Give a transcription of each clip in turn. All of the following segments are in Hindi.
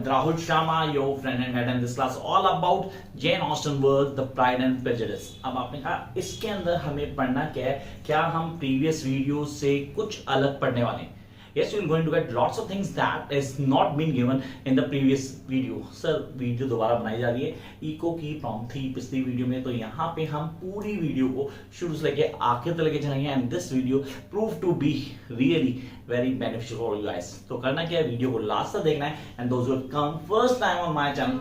Rahul Sharma, your friend and head, and this class all about Jane Austen work, The Pride and Prejudice. अब आपने कहा इसके अंदर हमें पढ़ना क्या है, क्या हम प्रीवियस वीडियो से कुछ अलग पढ़ने वाले हैं? Yes, we are going to get lots of things that is not been given in the previous video. Sir video दोबारा बनाई जा रही है, इको की प्रॉब्लम थी पिछली वीडियो में, तो यहाँ पे हम पूरी वीडियो को शुरू से लेके आखिर तक लेके चलेंगे and this video prove to be really very beneficial for you guys. तो करना क्या है, वीडियो को लास्ट तक देखना है and those who have come first time on my channel,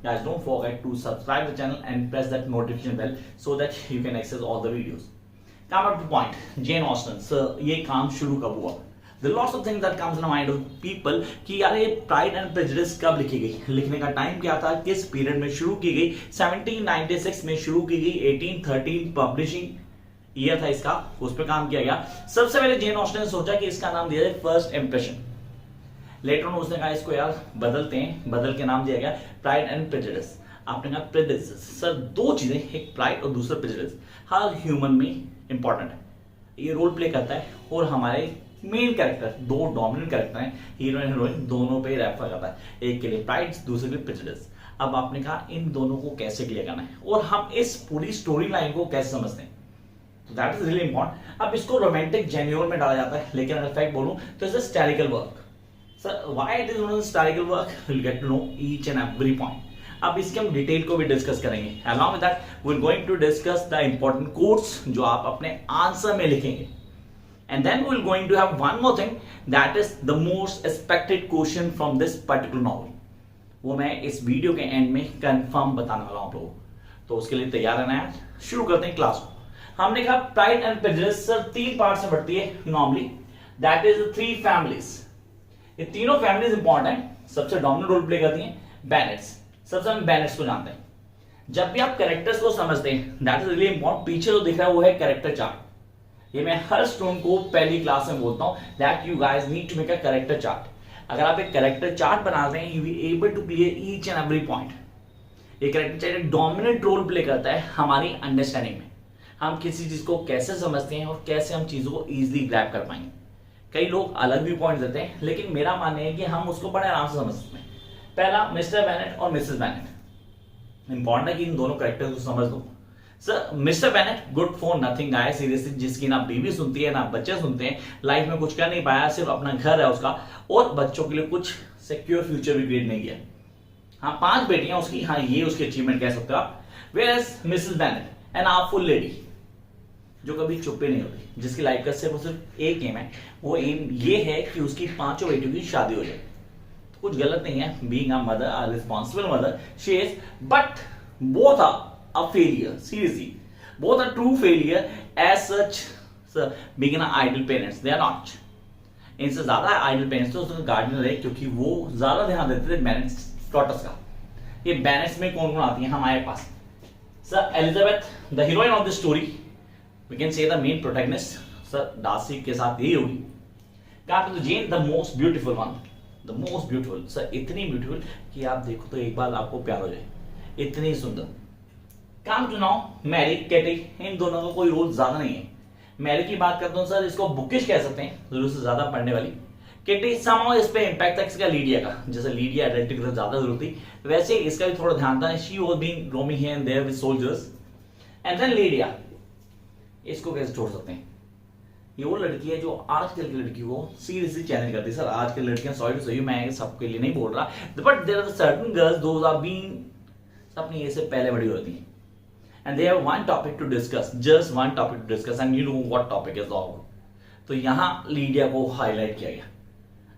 guys, don't forget to subscribe the channel and press that notification bell so that you can access all the videos. Come up to point. Jane Austen, sir, ये काम शुरू कब हुआ? There are lots of things that comes in the mind of people कि यार ये प्राइड एंड प्रेजुडिस कब लिखी गई, लिखने का टाइम क्या था, किस पीरियड में शुरू की गई. 1796 में शुरू की गई, 1813 पब्लिशिंग ईयर था इसका, उस पर काम किया गया. सबसे पहले जेन ऑस्टन ने सोचा कि इसका नाम दिया जाए फर्स्ट इंप्रेशन. लेटर ऑन उसने कहा इसको यार बदलते हैं, बदल के नाम दिया गया प्राइड एंड प्रेजुडिस. आपने कहा प्रेजुडिस, सर दो चीजें, एक प्राइड और दूसरा प्रेजुडिस हर ह्यूमन में इंपॉर्टेंट है, ये रोल प्ले करता है और हमारे मेन कैरेक्टर, दो डोमिनेंट कैरेक्टर हैं, हीरो एंड हीरोइन, दोनों पे रेफर करता है, एक के लिए प्राइड, दूसरे के लिए प्रेजुडिस. अब आपने कहा इन दोनों को कैसे क्लियर करना है और हम इस पूरी स्टोरी लाइन को कैसे समझते हैं, तो दैट इज रियली इंपॉर्टेंट. अब इसको रोमांटिक जेन्युइन में डाला जाता है, लेकिन अगर फैक्ट बोलूं तो it's a historical work. Sir why it is known as historical work, will get to know each and every point. अब इसके हम डिटेल को भी डिस्कस करेंगे. Along with that we are going to discuss the important quotes जो आप अपने आंसर में लिखेंगे. And then we're going to have one more thing, that is the most expected question from this particular novel. वो मैं इस वीडियो के एंड में कंफर्म बताने वाला हूं आप लोगों को, तो उसके लिए तैयार रहना है. शुरू करते हैं क्लास को. हमने कहा प्राइड एंड प्रेजुडिस सर तीन पार्ट से बढ़ती है normally, that is three families. ये तीनों फैमिलीज इंपॉर्टेंट है, सबसे डोमिनेंट रोल प्ले करती हैं बेनेट्स. सबसे हम बेनेट्स को जानते हैं. जब भी आप कैरेक्टर्स को समझते हैं, दैट इज रियली इंपॉर्टेंट. पीछे जो दिख रहा है वो है कैरेक्टर चार्ट. ये मैं हर स्टूडेंट को पहली क्लास में बोलता हूं that you guys need to make a character chart. अगर आप एक कैरेक्टर चार्ट बनाते हैं, you be able to clear each and every point. ये कैरेक्टर चार्ट एक डोमिनेंट रोल प्ले करता है हमारी अंडरस्टैंडिंग में, हम किसी चीज को कैसे समझते हैं और कैसे हम चीजों को इजीली ग्रैब कर पाएंगे. कई लोग अलग व्यू पॉइंट देते हैं, लेकिन मेरा मानना है कि हम उसको बड़े आराम से समझ सकते हैं. पहला मिस्टर बेनेट और मिसेस बेनेट. इंपॉर्टेंट है कि इन दोनों कैरेक्टर्स को समझ दो. Sir mister Bennett good for nothing guy, seriously, जिसकी ना बीवी सुनती है ना बच्चे सुनते हैं, लाइफ में कुछ कर नहीं पाया, सिर्फ अपना घर है उसका और बच्चों के लिए कुछ सिक्योर फ्यूचर भी क्रिएट नहीं किया. हाँ 5 बेटियां उसकी, हाँ ये उसकी अचीवमेंट कह सकते हो आप. Whereas Mrs Bennet an artful lady जो कभी चुप्पे नहीं होती, जिसकी लाइफ का सिर्फ एक एम है, वो एम ये है कि उसकी 5 बेटियों की शादी हो जाए. तो कुछ गलत नहीं है, being a mother, a responsible mother she is, but both are a failure, seriously, both are true failure as such. Sir, being an idle parents, they are not. इनसे ज्यादा idle parents तो उसका गार्डियन है, क्योंकि वो ज्यादा ध्यान देते थे बेनेट्स डॉटर्स का. ये बेनेट्स में कौन कौन आती है हमारे पास? Sir Elizabeth, the heroine of the story, we can say the main protagonist. Sir Darcy के साथ यही होगी. कहा तो Jane the most beautiful one, the most beautiful. Sir इतनी ब्यूटीफुल कि आप देखो तो एक बार आपको प्यार हो जाए, इतनी सुंदर. काम चुनाव मैरी, केटी, इन दोनों का कोई रोल ज्यादा नहीं है. मैरी की बात करता हूं सर, इसको बुकिश कह सकते हैं, जरूर से ज्यादा पढ़ने वाली. केटी समाओ इस पे इंपैक्ट था इसका लीडिया का, जैसे लीडिया एडल्ट की तरफ ज्यादा जरूरत थी, वैसे इसका भी थोड़ा ध्यान था. She was being roaming here and there with soldiers. And then Lydia, इसको कैसे छोड़ सकते हैं? ये वो लड़की है जो आजकल की लड़की को सीरियसली चैलेंज करती है. सर आजकल लड़कियां, सॉरी टू से, मैं सबके लिए नहीं बोल रहा, but there are certain girls those are being अपनी ये से पहले बड़ी होती है. And they have one topic to discuss, just one topic to discuss, and you know what topic is all. तो यहाँ लीडिया को हाईलाइट किया गया.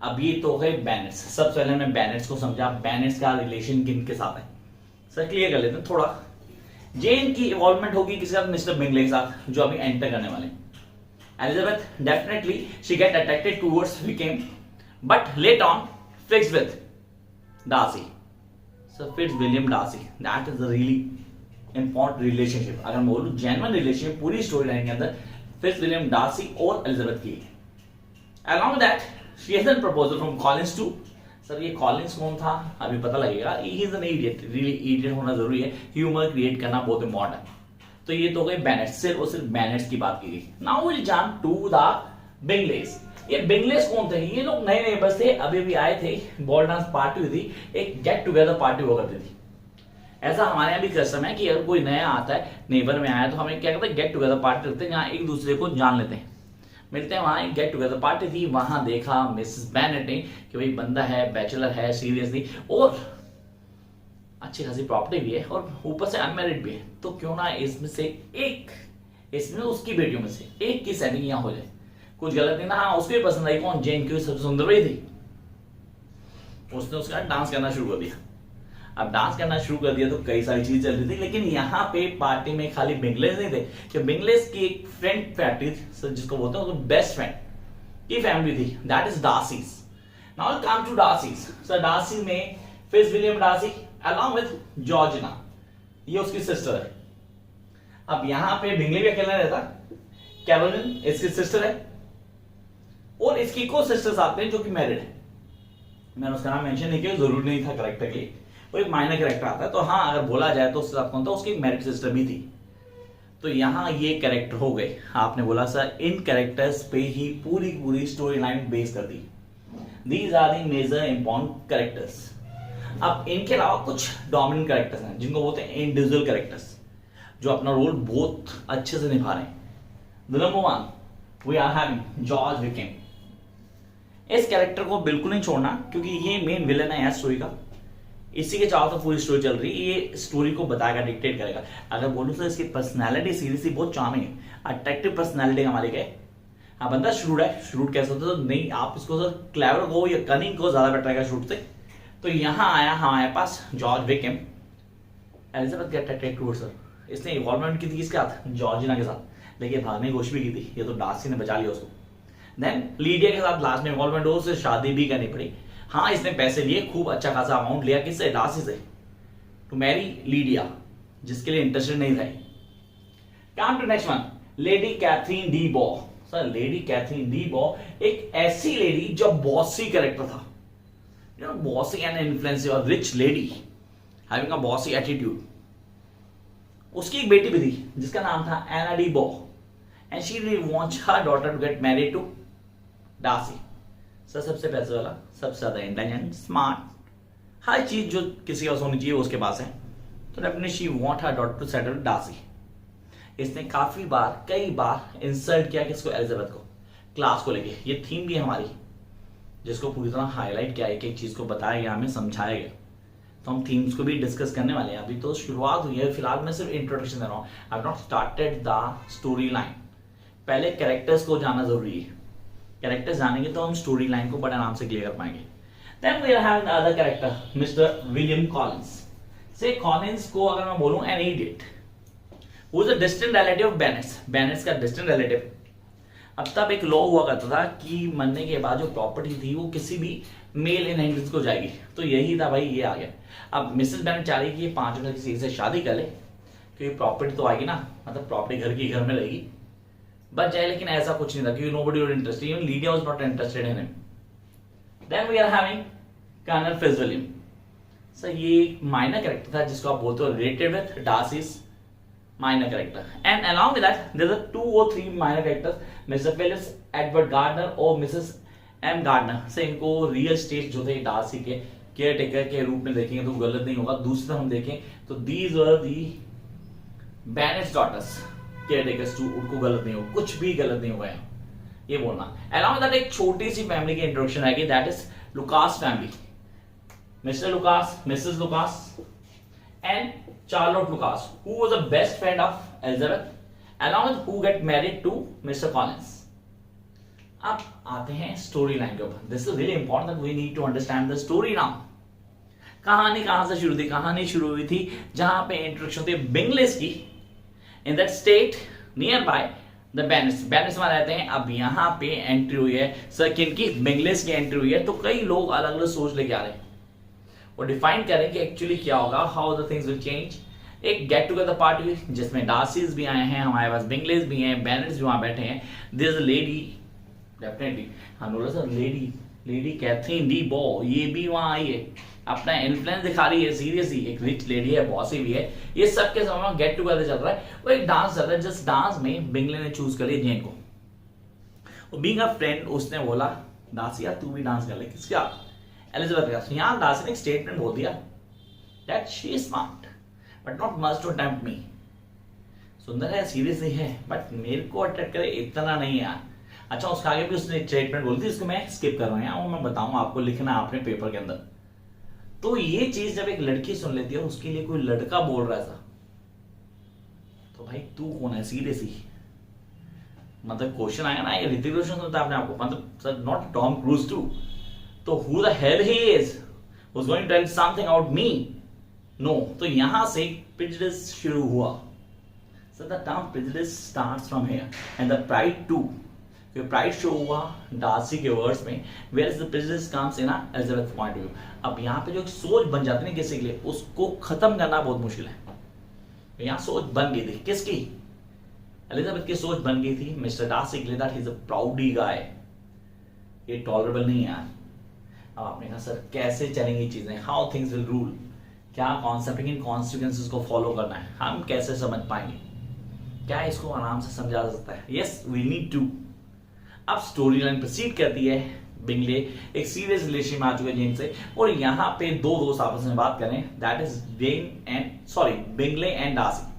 अब ये तो है बेनेट्स. सबसे पहले हमने बेनेट्स को समझा, बेनेट्स का रिलेशन किन के साथ है सर क्लियर कर लेते हैं थोड़ा. जेन की इन्वॉल्वमेंट होगी किसके साथ? मिस्टर बिंगले के साथ, जो अभी एंटर करने वाले. Elizabeth definitely she get attracted towards Wickham, but let on fix with Darcy. Sir Fitzwilliam Darcy, that is the really important relationship. अगर मैं बोलूं जेन्युइन रिलेशनशिप पूरी स्टोरी लाइन के अंदर फिट्स विलियम डार्सी और एलिजाबेथ की. Along with that she has an proposal from Collins too. Sir ये कॉलिंस कौन था अभी पता लगेगा. He is an idiot, really idiot होना जरूरी है, ह्यूमर क्रिएट करना बहुत इंपॉर्टेंट है. तो ये तो गए बेनेट्स, सिर्फ और सिर्फ बेनेट्स की बात की गई. Now will jump to the Bingleys. ये बिंगलेस कौन थे? ये लोग नए नए बस थे, अभी अभी आए थे, बॉल डांस पार्टी हुई थी, एक गेट टुगेदर पार्टी हुआ करती थी। ऐसा हमारे यहाँ भी कस्टम है कि अगर कोई नया आता है, नेबर में आया, तो हमें क्या करते हैं, गेट टुगेदर पार्टी रखते हैं, जहाँ एक दूसरे को जान लेते हैं, मिलते हैं। वहां एक गेट टुगेदर पार्टी थी, वहां देखा मिसेस बेनेट ने कि भाई बंदा है, बैचलर है, सीरियसली, और अच्छी खासी प्रॉपर्टी भी है, और ऊपर से अनमैरिड भी है, तो क्यों ना इसमें से एक, इसमें उसकी बेटियों में से एक की सेटिंग यहाँ हो जाए। कुछ गलत नहीं ना। हाँ, उसको भी पसंद आई। कौन? जेन, की सबसे सुंदर वही थी। उसने उसका डांस करना शुरू कर दिया। अब डांस करना शुरू कर दिया तो कई सारी चीज चल रही थी, लेकिन यहाँ पे पार्टी में खाली बिंगलेस नहीं थे, कि बिंगलेस की एक फ्रेंड फैक्ट्री जिसको बोलते हैं, बेस्ट फ्रेंड की फैमिली थी, that is Darcy's. Now come to Darcy's. So Darcy में Fitzwilliam Darcy along with Georgina, ये उसकी सिस्टर है। अब यहाँ पे बिंगले भी अकेला रहता, कैरोलिन इसकी सिस्टर है, और इसकी को सिस्टर्स आते हैं जो कि मैरिड है। मैंने उसका नाम मेंशन नहीं किया, जरूरी नहीं था करेक्टर के लिए, वो एक माइनर कैरेक्टर आता है। तो हाँ, अगर बोला जाए तो उसके साथ कौन था, उसकी मैरिड सिस्टर भी थी। तो यहाँ ये कैरेक्टर हो गए। आपने बोला सर इन कैरेक्टर्स पे ही पूरी पूरी स्टोरी लाइन बेस कर दी। These are the major important characters. अब इनके अलावा कुछ डोमिनेंट कैरेक्टर्स हैं जिनको बोलते हैं इंडिविजुअल कैरेक्टर्स, जो अपना रोल बहुत अच्छे से निभा रहे हैं। The number 1 we are having George Wickham. इस कैरेक्टर को बिल्कुल नहीं छोड़ना, क्योंकि ये मेन विलन है यार स्टोरी का। इसी के चारों तरफ पूरी स्टोरी चल रही है, ये स्टोरी को बताएगा, डिक्टेट करेगा। अगर बोलूं तो इसकी पर्सनैलिटी सीरियसली बहुत चार्मिंग है, अट्रैक्टिव पर्सनैलिटी का मालिक है। हाँ, बंदा श्रूड है। श्रूड कैसे होता है तो नहीं, आप इसको सर क्लेवर को या कनिंग को ज्यादा बेटर है श्रूड से। तो यहाँ आया हमारे पास George Wickham. Elizabeth get attract towards her, इसने इवॉल्वमेंट की थी किसके साथ? जॉर्जिना के साथ, लेकिन भागने की कोशिश भी की थी, ये तो डार्सी ने बचा लिया उसको। देन लीडिया के साथ लास्ट में इन्वॉल्वमेंट हो, उससे शादी भी करनी पड़ी। हाँ, इसने पैसे लिए, खूब अच्छा खासा अमाउंट लिया, किससे? डार्सी से, टू मैरी लीडिया, जिसके लिए इंटरेस्टेड नहीं थे। Come to next one, lady Catherine de Bourgh. Sir lady Catherine de Bourgh एक ऐसी लेडी जो बॉसी कैरेक्टर था, you know, bossy and influensive, rich lady having a bossy attitude. उसकी एक बेटी भी थी जिसका नाम था Anne de Bourgh, and she really wants her daughter to get married to Darcy. Sir सबसे पैसे वाला, सबसे ज्यादा इंटेलिजेंट, स्मार्ट, हर चीज जो किसी के पास होनी चाहिए उसके पास है। तो definitely she want her daughter to settle Darcy. इसने काफी बार, कई बार इंसल्ट किया किसको? एलिजाबेथ को, क्लास को लेके। ये थीम भी है हमारी, जिसको पूरी तरह हाईलाइट किया, एक एक चीज को बताया गया, हमें समझाया गया। तो हम थीम्स को भी डिस्कस करने वाले हैं। अभी तो शुरुआत हुई है, फिलहाल मैं सिर्फ इंट्रोडक्शन दे रहा हूँ। I have not started the story line. पहले कैरेक्टर्स को जानना जरूरी है, कैरेक्टर्स जानेंगे तो हम स्टोरी लाइन को बड़े आराम से क्लियर कर पाएंगे। Then we have other character mister William Collins. से कॉलिंस को अगर मैं बोलूं an idiot, who is a distant relative of Bennets, Bennets का डिस्टेंट रिलेटिव। अब तब एक लॉ हुआ करता था कि मरने के बाद जो प्रॉपर्टी थी वो किसी भी मेल इनहेरिटेंस को जाएगी। तो यही था भाई, ये आ गया। अब मिसेस बेनेट चाह रही कि ये 5 में किसी से शादी कर ले, क्योंकि प्रॉपर्टी तो आएगी ना, मतलब प्रॉपर्टी घर की घर में रहेगी, बच जाए। लेकिन ऐसा कुछ नहीं था, क्योंकि nobody was interested, even Lydia was not interested in him. Then we are having colonel Fitzwilliam. Sir ये एक माइनर कैरेक्टर था जिसको आप बोलते हो related with Darcy's minor character, and along with that there are 2 or 3 minor characters, Mr. Phillips, Edward Gardner और Mrs. M. Gardner। से इनको रियल स्टेट जो थे डार्सी के केयर टेकर के रूप में देखेंगे तो गलत नहीं होगा। दूसरी तरफ हम देखें तो these are the Bennets daughters, caretakers too, उनको गलत नहीं होगा, कुछ भी गलत नहीं होगा ये बोलना। along with that एक छोटी सी फैमिली की इंट्रोडक्शन आएगी, that is Lucas family. Mister Lucas, Mrs Lucas and Charlotte Lucas, who was a best friend of Elizabeth, along with who get married to Mr. Collins. अब आते हैं स्टोरी लाइन के ऊपर। This is really important that we need to understand the story now. कहानी कहां से शुरू थी? कहानी शुरू हुई थी जहां पे इंट्रोडक्शन थी बिंगलेस की, in that state near by the Bennets. Bennets में रहते हैं। अब यहाँ पे एंट्री हुई है सर किनकी? बिंगलेस की एंट्री हुई है। तो कई लोग अलग अलग सोच लेके आ रहे हैं और डिफाइन करें कि एक्चुअली क्या होगा, how the things will change. एक गेट टुगेदर पार्टी जिसमें डार्सीज भी आए हैं, हमारे पास बिंगलेस भी हैं, बेनेट्स भी वहां बैठे हैं। दिस इज लेडी, डेफिनेटली हम बोला सर लेडी कैथरीन डी बॉ, ये भी वहां आई है, अपना इन्फ्लुएंस दिखा रही है, सीरियसली एक रिच लेडी है, बॉसी भी है। ये सबके सामने गेट टुगेदर चल रहा है। वो एक डांस चल रहा है, जिस डांस में बिंगले ने चूज कर लिया जेन को, बीइंग अ फ्रेंड उसने बोला डार्सी यार तू भी डांस कर ले। किसका? एलिजाबेथ का। यहाँ डार्सी ने एक स्टेटमेंट बोल दिया that she is smart but not much to tempt me. सुंदर है, सीरियसली है, बट मेरे को अट्रैक्ट करे इतना नहीं यार। अच्छा, उसके आगे भी उसने एक स्टेटमेंट बोली थी, इसको मैं स्किप कर रहा हूँ यहाँ, और मैं बताऊंगा आपको, लिखना है आपने पेपर के अंदर। तो ये चीज जब एक लड़की सुन लेती है, उसके लिए कोई लड़का बोल रहा था, तो भाई तू कौन है सीरियसली? मतलब क्वेश्चन आएगा ना, ये ऋतिक रोशन सुनता है अपने आपको, मतलब sir not Tom Cruise too, तो who the hell he is who's going to tell something about me? No. तो यहां से prejudice शुरू हुआ। So the term prejudice starts from here and the pride too. क्योंकि pride शो हुआ डार्सी के वर्ड्स में, whereas the prejudice comes in a Elizabeth point of view। अब यहाँ पे जो एक सोच बन जाती है ना किसी के लिए, उसको खत्म करना बहुत मुश्किल है। तो यहाँ सोच बन गई थी किसकी? एलिजाबेथ की सोच बन गई थी मिस्टर डार्सी के लिए, दैट ही इज अ प्राउडी गाय, ये टॉलरेबल नहीं है यार। अब आपने कहा सर कैसे चलेंगी चीजें, हाउ थिंग्स विल रूल, क्या कॉन्सेप्ट इन कॉन्सिक्वेंसेस को फॉलो करना है, हम कैसे समझ पाएंगे, क्या इसको आराम से समझा जा सकता है? Yes we need to. अब स्टोरी लाइन प्रोसीड करती है, बिंगले एक सीरियस रिलेशन में आ चुके हैं जेन से, और यहाँ पे दो दोस्त आपस में बात करें, that is Bingley and Darcy.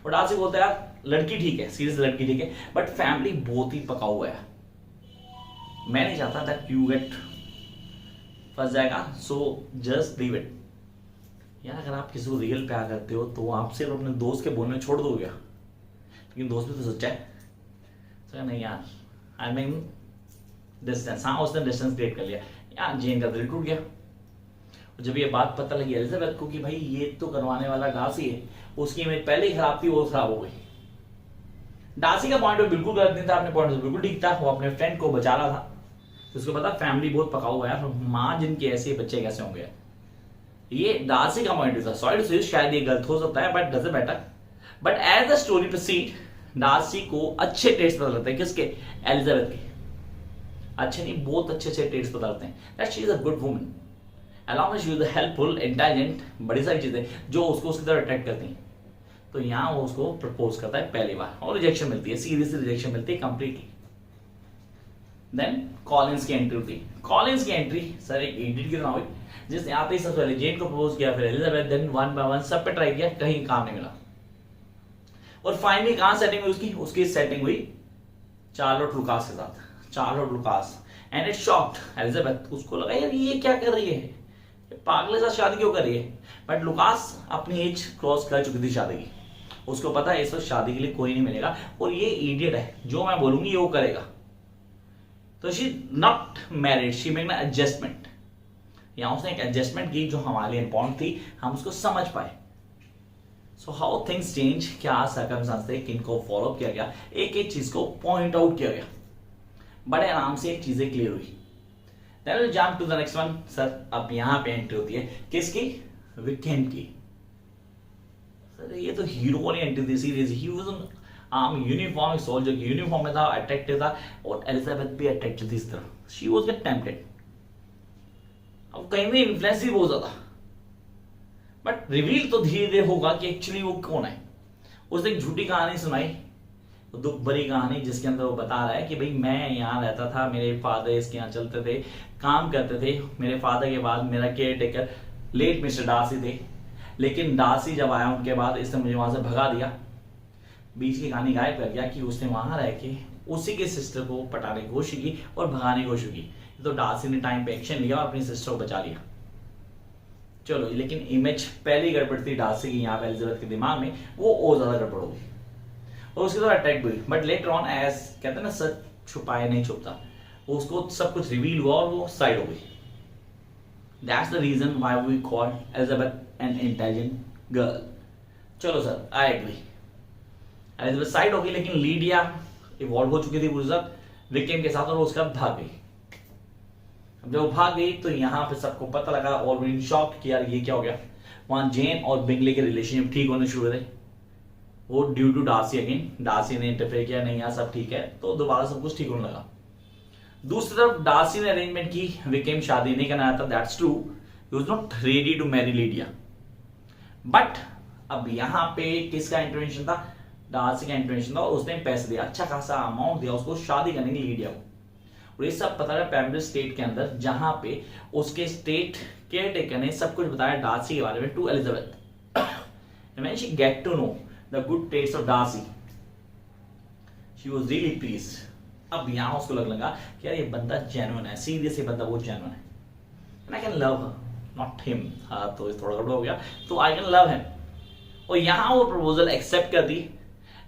और डार्सी बोलता है यार लड़की ठीक है, सीरियस लड़की ठीक है, बट फैमिली बहुत ही पका हुआ है, मैं नहीं चाहता दैट यू गेट फंस जाएगा, सो जस्ट लीव इट। यार अगर आप किसी को रियल प्यार करते हो तो आप सिर्फ अपने दोस्त के बोलने छोड़ दो क्या? लेकिन दोस्त भी तो सच्चा है। तो नहीं यार, आई मीन डिस्टेंस, हाँ उसने डिस्टेंस क्रिएट कर लिया यार, जेन का दिल टूट गया। और जब ये बात पता लगी एलिजाबेथ को कि भाई ये तो करवाने वाला डार्सी है, उसकी इमेज पहले ही खराब थी, वो खराब हो गई। डार्सी का पॉइंट ऑफ बिल्कुल गलत नहीं था, अपने पॉइंट ऑफ बिल्कुल ठीक था, वो अपने फ्रेंड को बचा रहा था। उसको पता फैमिली बहुत पका हुआ है, माँ जिनके ऐसे बच्चे कैसे होंगे, ये डार्सी का पॉइंट था। सॉरी टू से शायद ये गलत हो सकता है, but doesn't matter. But as the story proceed Darcy को अच्छे टेस्ट पता लगते हैं, किसके? एलिजाबेथ के। अच्छे नहीं, बहुत अच्छे अच्छे टेस्ट पता लगते हैं, that she is a good woman, along with she is helpful, intelligent, बड़ी सारी चीजें जो उसको उसकी तरफ अट्रैक्ट करती हैं। तो यहाँ वो उसको प्रपोज करता है पहली बार, और रिजेक्शन मिलती है, सीरियसली रिजेक्शन मिलती है कंप्लीटली। देन कॉलिंस की एंट्री होती है। कॉलिंस की एंट्री सर एक एडिट की तरह हुई, जिसने आते ही सबसे पहले जेन को प्रपोज किया, फिर Elizabeth, then one by one सब पे ट्राई किया, कहीं काम नहीं मिला। और फाइनली कहां सेटिंग हुई उसकी सेटिंग हुई चार्लोट लुकास के साथ, Charlotte Lucas, and it shocked Elizabeth. उसको लगा यार ये क्या कर रही है, पागल के साथ शादी क्यों कर रही है? बट लुकास अपनी एज क्रॉस कर चुकी थी शादी की, उसको पता है इस वक्त शादी के लिए कोई नहीं मिलेगा, और ये इडियट है, जो मैं बोलूंगी ये वो करेगा। तो she not married, she make ना एडजस्टमेंट। यहां उसने एक एडजस्टमेंट की जो हमारे लिए इंपॉर्टेंट थी, हम उसको समझ पाए। सो हाउ थिंग्स चेंज, क्या सर्कमस्टेंस थे, किनको फॉलो किया गया, एक एक चीज को पॉइंट आउट किया गया, बड़े आराम से एक चीजें क्लियर हुई। Then will jump to the next one. Sir अब यहां पे एंट्री होती है किसकी? वीकेंड की। सर ये तो हीरो वाली एंट्री थी, series he was uniform, soldier की यूनिफॉर्म में था, अट्रैक्टिव था, और एलिजाबेथ भी अट्रैक्टिव थी इस तरह, शी वाज गेट टेम्प्टेड। अब कहीं भी इन्फ्लुएंस ही बहुत ज्यादा, बट रिवील तो धीरे धीरे होगा कि एक्चुअली वो कौन है। उसने एक झूठी कहानी सुनाई, दुख भरी कहानी, जिसके अंदर वो बता रहा है कि भाई मैं यहाँ रहता था, मेरे फादर इसके यहाँ चलते थे, काम करते थे, मेरे फादर के बाद मेरा care taker late mister Darcy थे, लेकिन डार्सी जब आया उनके बाद इसने मुझे वहां से भगा दिया। बीच की कहानी गायब कर गया कि उसने वहां रह के उसी के सिस्टर को पटाने की कोशिश की और भगाने की कोशिश की। तो डार्सी ने टाइम पे एक्शन लिया और अपनी सिस्टर को बचा लिया। चलो, लेकिन इमेज पहली गड़बड़ थी डार्सी की यहाँ पे एलिजाबेथ के दिमाग में, वो और ज्यादा गड़बड़ हो गई और उसकी तरह अटैक हुई। बट लेटर ऑन, एज कहते हैं ना सच छुपाए नहीं छुपता, उसको सब कुछ रिवील हुआ और वो साइड हो गई। That's the reason why we call Elizabeth an intelligent girl. चलो sir, I agree, Elizabeth side हो गई, लेकिन लीडिया इवॉल्व हो चुकी थी पूरी साथ विकेम के साथ, और उसका भाग गई। अब जब वो भाग गई तो यहाँ पे सबको पता लगा और इन शॉक कि यार ये क्या हो गया। वहां जेन और बिंगले के रिलेशनशिप ठीक होने शुरू हुए थे, वो due to Darcy again, Darcy ने इंटरफेयर किया, नहीं यार सब ठीक है, तो दोबारा सब कुछ ठीक होने लगा। दूसरी तरफ डार्सी ने अरेंजमेंट की, विकेम शादी नहीं करना था, that's true, he was not ready to marry Lydia. But अब यहाँ पे किसका इंटरवेंशन था? डार्सी का इंटरवेंशन था, और उसने पैसे दिया, अच्छा खासा अमाउंट दिया उसको शादी करने के लिए लीडिया को। और ये सब पता है पैम्बरी स्टेट के अंदर, जहां पे उसके स्टेट केयर टेकर ने सब कुछ बताया डार्सी के बारे में to Elizabeth. When she get to know the good traits of Darcy, she was really pleased. अब यहाँ उसको लगा कि यार ये बंदा जेन्युइन है, सीरियस ये बंदा बहुत जेन्युइन है, and I can love her, not him। हाँ तो थोड़ा गड़बड़ हो गया, तो I can love him। और यहाँ वो प्रपोजल एक्सेप्ट कर दी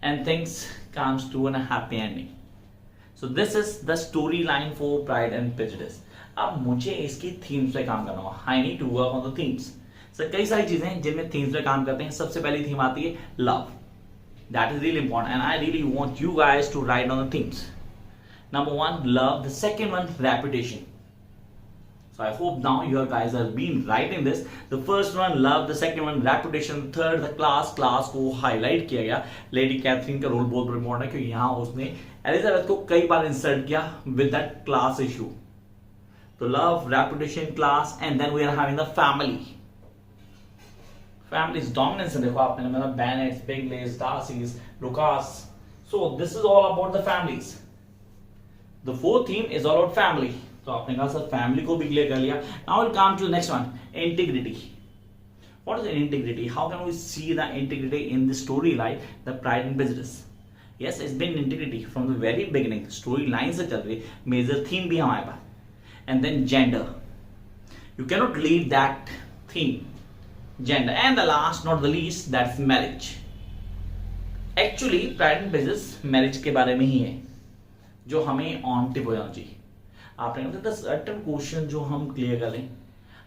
and things comes to a happy ending। So this is the storyline for Pride and Prejudice। अब मुझे इसकी थीम्स पे काम करना होगा, I need to work on the themes। Sir कई सारी चीजें हैं जिनमें थीम्स पे काम करते हैं। सबसे पहली थीम आती है love, that is really important and I really want you guys to write on the themes. Number one love, the second one reputation. So I hope now you guys have been writing this. The first one love, the second one reputation, the third the class को highlight किया गया। लेडी कैथरीन का रोल बहुत इंपॉर्टेंट है क्योंकि यहाँ उसने एलिजाबेथ को कई बार इंसल्ट किया विद दैट क्लास इशू। तो love, reputation, class and then we are having the family. Family's dominance देखो आपने, मतलब Bennets, Bigleys, Darcys, Lucas। So this is all about the families। The fourth theme is all about family। तो आपने कहा सर फैमिली को भी क्लियर कर लिया। Now we'll come to the next one, integrity। What is integrity? How can we see the integrity in the storyline, the Pride and Prejudice? Yes, it's been integrity from the very beginning। storyline से चल रही, major theme भी हमारे पास। And then gender, you cannot leave that theme। gender and the last not the least that's marriage। actually Pride and Prejudice marriage के बारे में ही है जो हमें ऑन टिप हो जाना चाहिए। आपने कहा था सर्टेन क्वेश्चन जो हम क्लियर कर लें।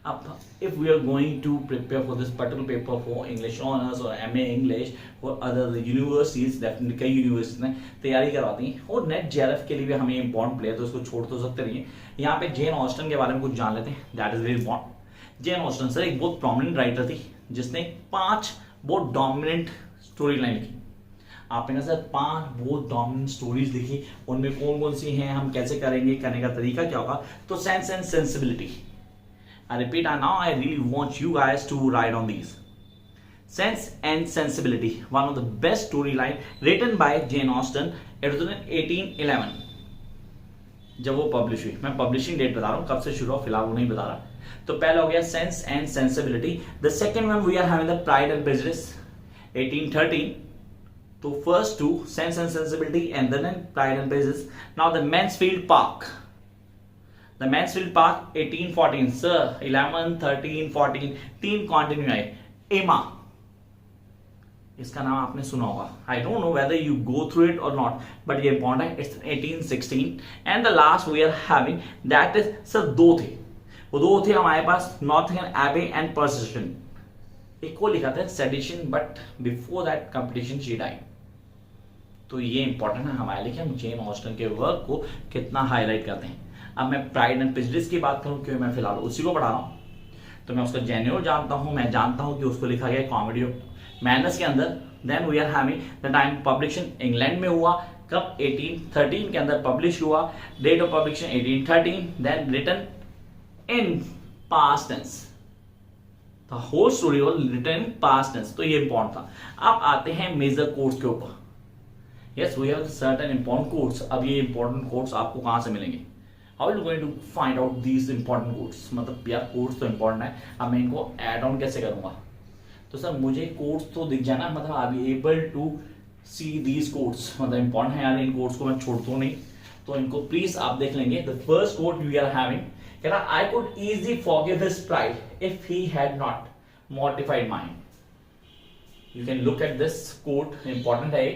अब if we are going to prepare for this particular paper for English honours और MA English for other universities, definitely कई यूनिवर्सिटीज ने तैयारी करवाती हैं और नेट जेआरएफ के लिए भी हमें इंपॉर्टेंट प्लेयर, तो इसको छोड़ तो सकते नहीं है। यहाँ पे जेन ऑस्टन के बारे में कुछ जान लेते हैं, that is very important. Jane Austen sir एक बहुत प्रोमिनेंट राइटर थी जिसने 5 बहुत डोमिनेंट स्टोरी लाइन लिखी। आपने कहा सर 5 बहुत डोमिनेंट स्टोरीज लिखी, उनमें कौन कौन सी हैं, हम कैसे करेंगे, करने का तरीका क्या होगा? तो sense and sensibility. I repeat, and now I really want you guys to write on these. Sense and Sensibility, one of the best storyline written by Jane Austen। It was in 1811 जब वो पब्लिश हुई। मैं पब्लिशिंग डेट बता रहा हूँ, कब से शुरू हो फिलहाल वो नहीं बता रहा। तो पहला हो गया Sense and Sensibility. The second one we are having the Pride and Prejudice 1813। तो first two Sense and Sensibility and then Pride and Prejudice. Now the Mansfield Park, The Mansfield Park 1814। Sir 11, 13, 14 तीन कंटिन्यू है। एमा, इसका नाम आपने सुना होगा। I don't know whether you go through it और नॉट, बट ये इंपॉर्टेंट है। It's 1816 and the last we are having that is, sir 2 थे, वो 2 थे हमारे पास, नॉर्थिंगहम एबे एंड परसिस्टेंट। एक को लिखा था sedition, but before that competition she died. तो ये इंपॉर्टेंट है हमारे लिए कि हम जेन ऑस्टन के वर्क को कितना हाईलाइट करते हैं। अब मैं प्राइड एंड प्रेजुडिस की बात करूं क्योंकि मैं फिलहाल उसी को पढ़ा रहा हूं, तो मैं उसका जेन्युइन जानता हूं। मैं जानता हूं कि उसको लिखा गया कॉमेडी मैनर्स के अंदर। Then we are having the time publication England में हुआ, कब 1813 के अंदर पब्लिश हुआ। Date of publication 1813, then written in past tense. The whole story was written in past tense, तो ये इंपॉर्टेंट था। अब आते हैं मेजर कोर्स के ऊपर। Yes we have certain important course. अब ये इंपॉर्टेंट कोर्स आपको कहां से मिलेंगे? How are you going to find out these important codes? मतलब यार कोड्स तो इंपॉर्टेंट है, अब मैं इनको ऐड ऑन कैसे करूंगा? तो सर मुझे कोड्स तो दिख जाए ना, मतलब I be able to see these codes, मतलब इंपॉर्टेंट है यार, इन कोड्स को मैं छोड़ता हूँ नहीं, तो इनको प्लीज आप देख लेंगे। The first code we are having, कहना I could easily forgive his pride if he had not mortified mind. You can look at this code, important है।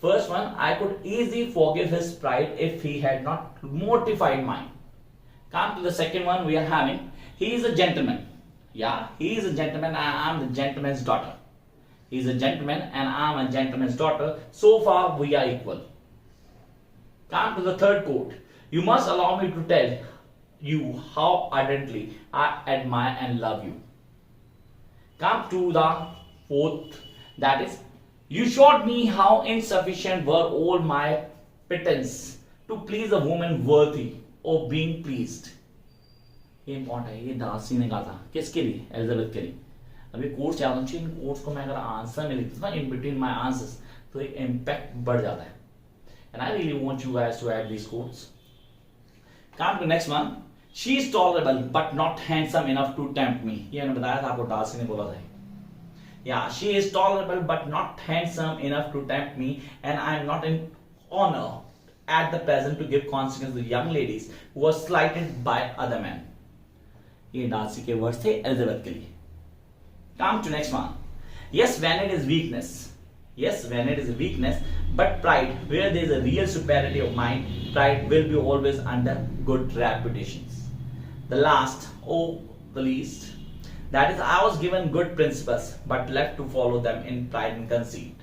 First one, I could easily forgive his pride if he had not mortified mine. Come to the second one we are having. He is a gentleman. Yeah, he is a gentleman and I am the gentleman's daughter. He is a gentleman and I am a gentleman's daughter. So far we are equal. Come to the third quote. You must allow me to tell you how ardently I admire and love you. Come to the fourth, that is, you showed me how insufficient were all my pretense to please a woman worthy of being pleased। ये इंपॉर्टेंट है, ये डार्सी ने कहा था किसके लिए? एलिजाबेथ के लिए। अभी कोर्स याद होना चाहिए, इन कोर्स को मैं अगर आंसर में लिखता ना इन बिटवीन माय आंसर्स, तो एक इम्पैक्ट बढ़ जाता है। And I really want you guys to add these course. Come to next one. She is tolerable but not handsome enough to tempt me. ये मैंने बताया था आपको, डार्सी ने बोला था. Yeah, she is tolerable but not handsome enough to tempt me, and I am not in honor at the present to give consequence to young ladies who are slighted by other men. ये डार्सी के वर्ड्स थे एलिजाबेथ के लिए. Come to next one. Yes, vanity is weakness. Yes, vanity is a weakness, but pride, where there is a real superiority of mind, pride will be always under good reputations. The last, the least, that is, I was given good principles, but left to follow them in pride and conceit.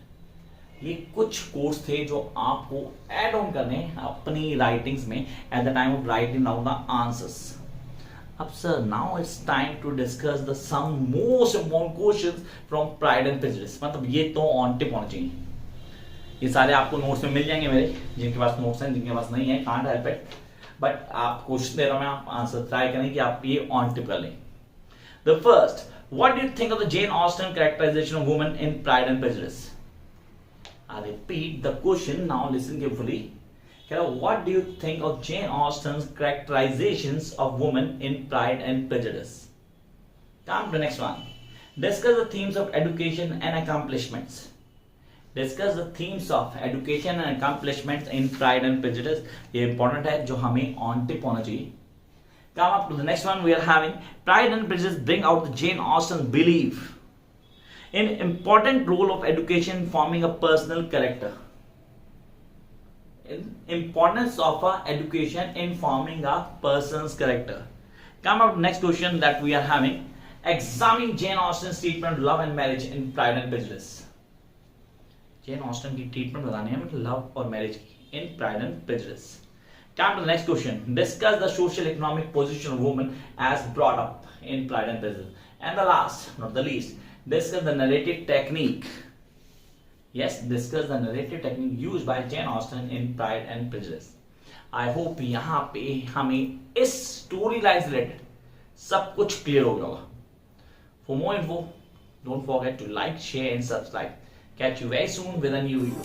ये कुछ कोर्स थे जो आपको ऐड ऑन करने अपनी राइटिंग्स में at the time of writing down the answers. अब sir, now it's time to discuss the some most important questions from Pride and Prejudice. मतलब ये तो ऑन टिप होने चाहिए. ये सारे आपको नोट्स में मिल जाएंगे मेरे, जिनके पास नोट्स हैं, जिनके पास नहीं है, कांट हेल्प इट. बट आप क्वेश्चन दे रहा हूं मैं, आप आंसर ट्राई करें कि आप ये ऑन टिप कर लें. The first, what do you think of the Jane Austen characterisation of women in Pride and Prejudice? I repeat the question, now listen carefully. What do you think of Jane Austen's characterizations of women in Pride and Prejudice? Come to the next one. Discuss the themes of education and accomplishments. Discuss the themes of education and accomplishments in Pride and Prejudice. ये important है, जो हमें on tip होना चाहिए. Come up to the next one. We are having Pride and Prejudice bring out the Jane Austen's belief in important role of education forming a personal character. Importance of education in forming a person's character. Come up next question that we are having. Examining Jane Austen's treatment of love and marriage in Pride and Prejudice. Jane Austen की ट्रीटमेंट बतानी है मतलब लव और मैरिज की in Pride and Prejudice. Come to the next question. Discuss the social economic position of women as brought up in Pride and Prejudice. And the last, not the least, discuss the narrative technique. Yes, discuss the narrative technique used by Jane Austen in Pride and Prejudice. I hope यहाँ पे हमें इस स्टोरी लाइन से रिलेटेड सब कुछ क्लियर हो गया होगा. For more info, don't forget to like, share and subscribe. Catch you very soon with a new video.